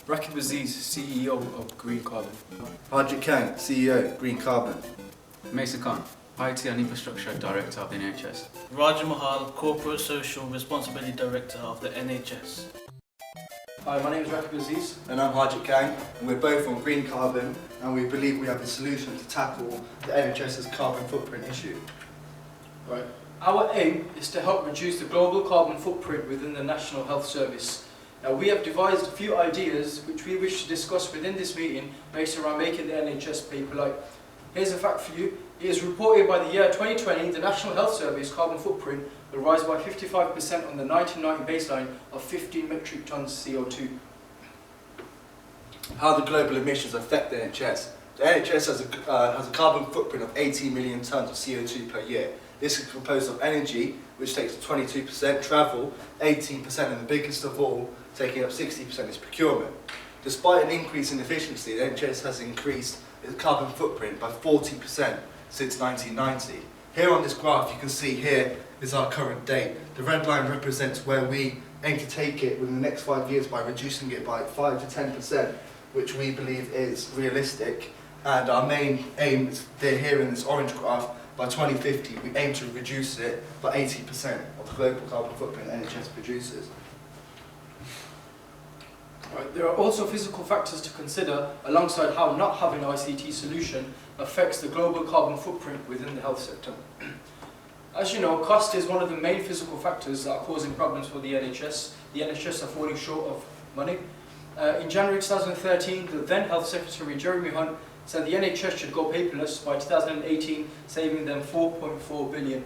Rakib Aziz, CEO of Green Carbon. Harjit Kang, CEO, Green Carbon. Mason Khan, IT and Infrastructure Director of the NHS. Raja Mahal, Corporate Social Responsibility Director of the NHS. Hi, my name is Rakib Aziz. And I'm Harjit Kang, and we're both on Green Carbon, and we believe we have the solution to tackle the NHS's carbon footprint issue. Right. Our aim is to help reduce the global carbon footprint within the National Health Service. Now, we have devised a few ideas which we wish to discuss within this meeting based around making the NHS pay polite. Here's a fact for you. It is reported by the year 2020 the National Health Service carbon footprint will rise by 55% on the 1990 baseline of 15 metric tonnes CO2. How the global emissions affect the NHS. The NHS has a carbon footprint of 18 million tonnes of CO2 per year. This is composed of energy, which takes 22%, travel, 18%, and the biggest of all, taking up 60% is procurement. Despite an increase in efficiency, the NHS has increased its carbon footprint by 40% since 1990. Here on this graph, you can see here is our current date. The red line represents where we aim to take it within the next 5 years by reducing it by 5 to 10%, which we believe is realistic. And our main aim is here in this orange graph. By 2050, we aim to reduce it by 80% of the global carbon footprint NHS produces. Right. There are also physical factors to consider alongside how not having an ICT solution affects the global carbon footprint within the health sector. As you know, cost is one of the main physical factors that are causing problems for the NHS. The NHS are falling short of money. In January 2013, the then Health Secretary Jeremy Hunt said the NHS should go paperless by 2018, saving them 4.4 billion.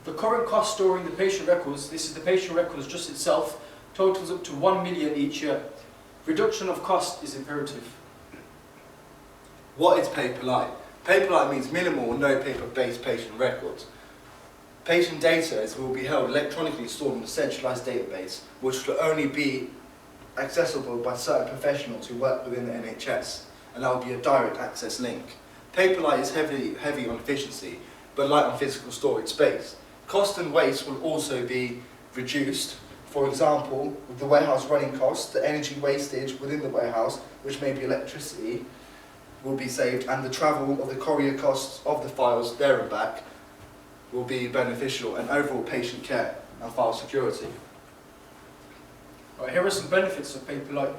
The current cost storing the patient records, this is the patient records just itself, totals up to 1 million each year. Reduction of cost is imperative. What is paper-light? Paper-light means minimal or no paper-based patient records. Patient data will be held electronically stored in a centralised database, which will only be accessible by certain professionals who work within the NHS, and that will be a direct access link. Paperlight is heavy on efficiency, but light on physical storage space. Cost and waste will also be reduced. For example, with the warehouse running costs, the energy wastage within the warehouse, which may be electricity, will be saved, and the travel of the courier costs of the files there and back will be beneficial, and overall patient care and file security. Right, here are some benefits of Paperlight.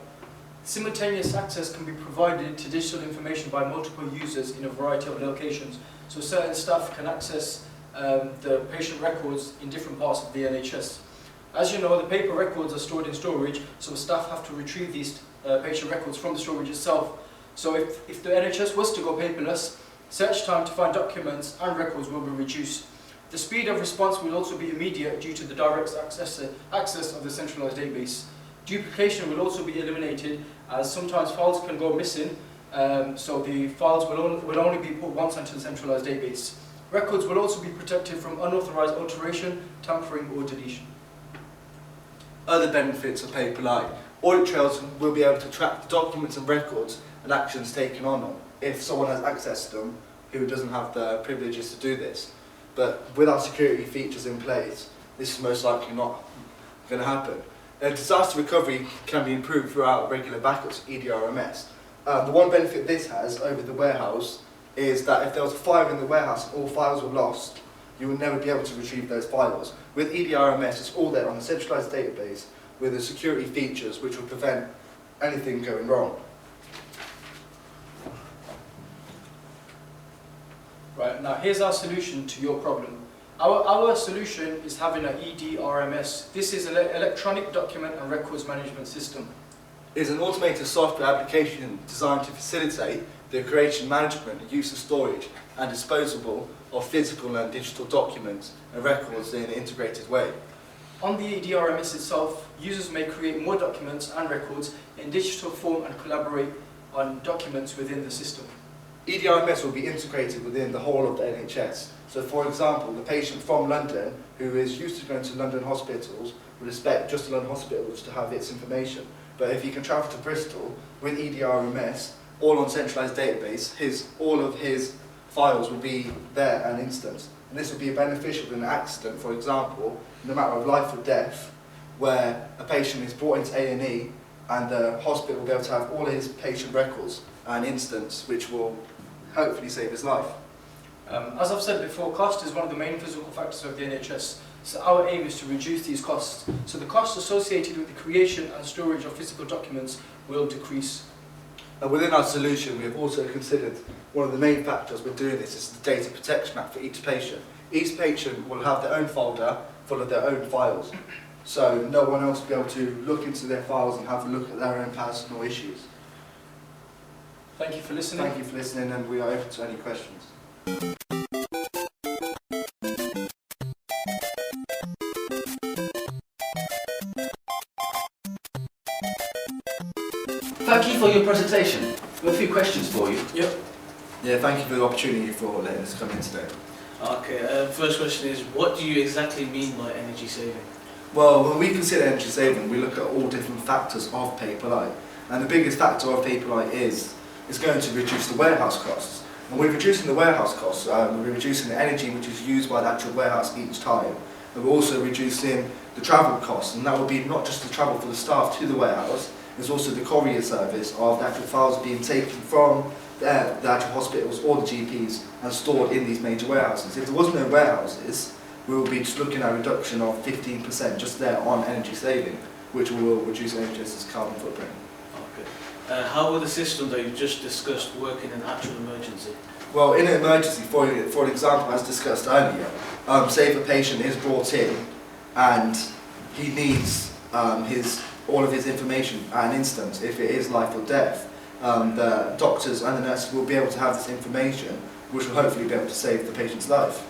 Simultaneous access can be provided to digital information by multiple users in a variety of locations. So certain staff can access the patient records in different parts of the NHS. As you know, the paper records are stored in storage, so staff have to retrieve these patient records from the storage itself. So if the NHS was to go paperless, search time to find documents and records will be reduced. The speed of response will also be immediate due to the direct access of the centralised database. Duplication will also be eliminated, as sometimes files can go missing, so the files will only be put once into the centralised database. Records will also be protected from unauthorised alteration, tampering or deletion. Other benefits of Paperlight. Audit trails will be able to track the documents and records and actions taken on them if someone has access to them who doesn't have the privileges to do this. But with our security features in place, this is most likely not going to happen. Disaster recovery can be improved throughout regular backups, EDRMS. The one benefit this has over the warehouse is that if there was a fire in the warehouse and all files were lost, you would never be able to retrieve those files. With EDRMS, it's all there on a centralised database with the security features which will prevent anything going wrong. Right, now here's our solution to your problem. Our solution is having an EDRMS. This is an electronic document and records management system. It is an automated software application designed to facilitate the creation, management, and use of storage and disposal of physical and digital documents and records in an integrated way. On the EDRMS itself, users may create more documents and records in digital form and collaborate on documents within the system. EDRMS will be integrated within the whole of the NHS. So for example, the patient from London who is used to going to London hospitals would expect just London hospitals to have its information. But if he can travel to Bristol with EDRMS, all on centralised database, all of his files will be there and instant. And this will be beneficial in an accident, for example, in a matter of life or death, where a patient is brought into A&E and the hospital will be able to have all his patient records and instance, which will hopefully save his life. As I've said before, cost is one of the main physical factors of the NHS. So our aim is to reduce these costs. So the costs associated with the creation and storage of physical documents will decrease. And within our solution, we have also considered one of the main factors we're doing this is the Data Protection Act for each patient. Each patient will have their own folder full of their own files. So no one else will be able to look into their files and have a look at their own personal issues. Thank you for listening. Thank you for listening, and we are open to any questions. Thank you for your presentation. We have a few questions for you. Yep. Yeah, thank you for the opportunity for letting us come in today. Okay, first question is, what do you exactly mean by energy saving? Well, when we consider energy saving, we look at all different factors of Paperlite. And the biggest factor of Paperlite is going to reduce the warehouse costs. And we're reducing the warehouse costs, we're reducing the energy which is used by the actual warehouse each time. And we're also reducing the travel costs, and that will be not just the travel for the staff to the warehouse, it's also the courier service of the actual files being taken from the actual hospitals or the GPs and stored in these major warehouses. If there was no warehouses, we will be just looking at a reduction of 15% just there on energy saving, which will reduce NHS's carbon footprint. Okay. How will the system that you just discussed work in an actual emergency? Well, in an emergency, for example, as discussed earlier, say if a patient is brought in and he needs all of his information at an instance, if it is life or death, the doctors and the nurses will be able to have this information, which will hopefully be able to save the patient's life.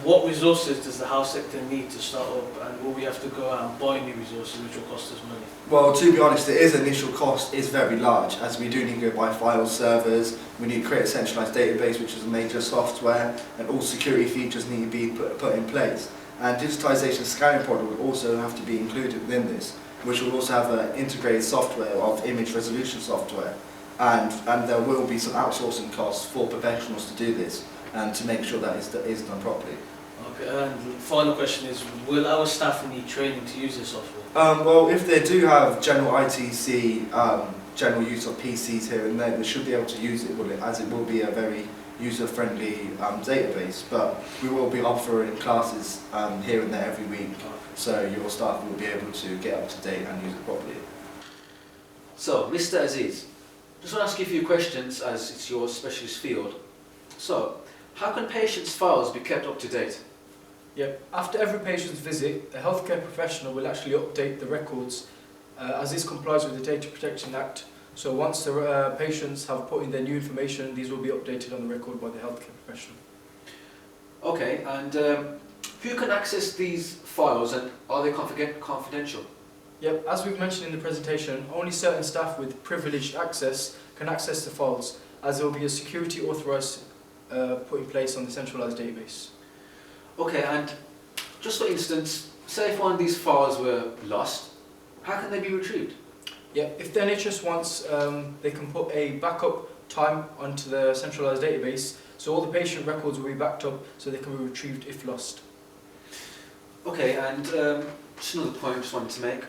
What resources does the health sector need to start up, and will we have to go out and buy new resources which will cost us money? Well, to be honest, the initial cost is very large, as we do need to go buy file servers, we need to create a centralised database which is a major software, and all security features need to be put in place. And digitisation scanning product will also have to be included within this, which will also have an integrated software of image resolution software. And there will be some outsourcing costs for professionals to do this and to make sure that is done properly. Okay, and the final question is, will our staff need training to use this software? Well, if they do have general ITC, general use of PCs here and there, they should be able to use it, as it will be a very user-friendly database. But we will be offering classes here and there every week, so your staff will be able to get up to date and use it properly. So, Mr. Aziz, just want to ask you a few questions as it's your specialist field. So, how can patients' files be kept up to date? Yep. After every patient's visit, a healthcare professional will actually update the records as this complies with the Data Protection Act. So once the patients have put in their new information, these will be updated on the record by the healthcare professional. Okay, and who can access these files, and are they confidential? Yep, as we've mentioned in the presentation, only certain staff with privileged access can access the files, as there will be a security authorised put in place on the centralised database. Okay, and just for instance, say if one of these files were lost, how can they be retrieved? Yeah, if the NHS wants, they can put a backup time onto the centralised database, so all the patient records will be backed up so they can be retrieved if lost. Okay, and just another point I just wanted to make.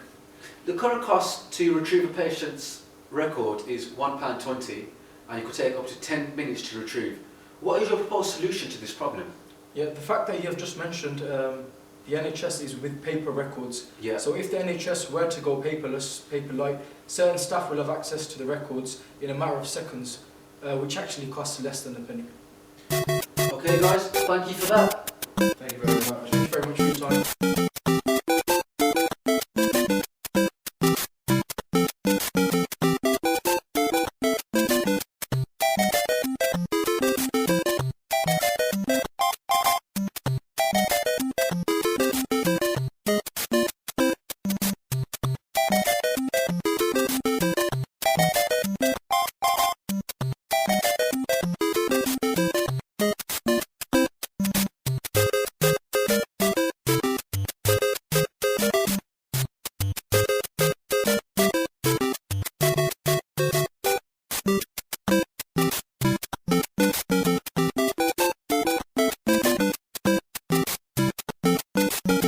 The current cost to retrieve a patient's record is £1.20, and it could take up to 10 minutes to retrieve. What is your proposed solution to this problem? Yeah, the fact that you have just mentioned, the NHS is with paper records. Yeah. So if the NHS were to go paperless, Paperlite, certain staff will have access to the records in a matter of seconds, which actually costs less than a penny. Okay guys, thank you for that. Thank you very much. Thank you very much for your time.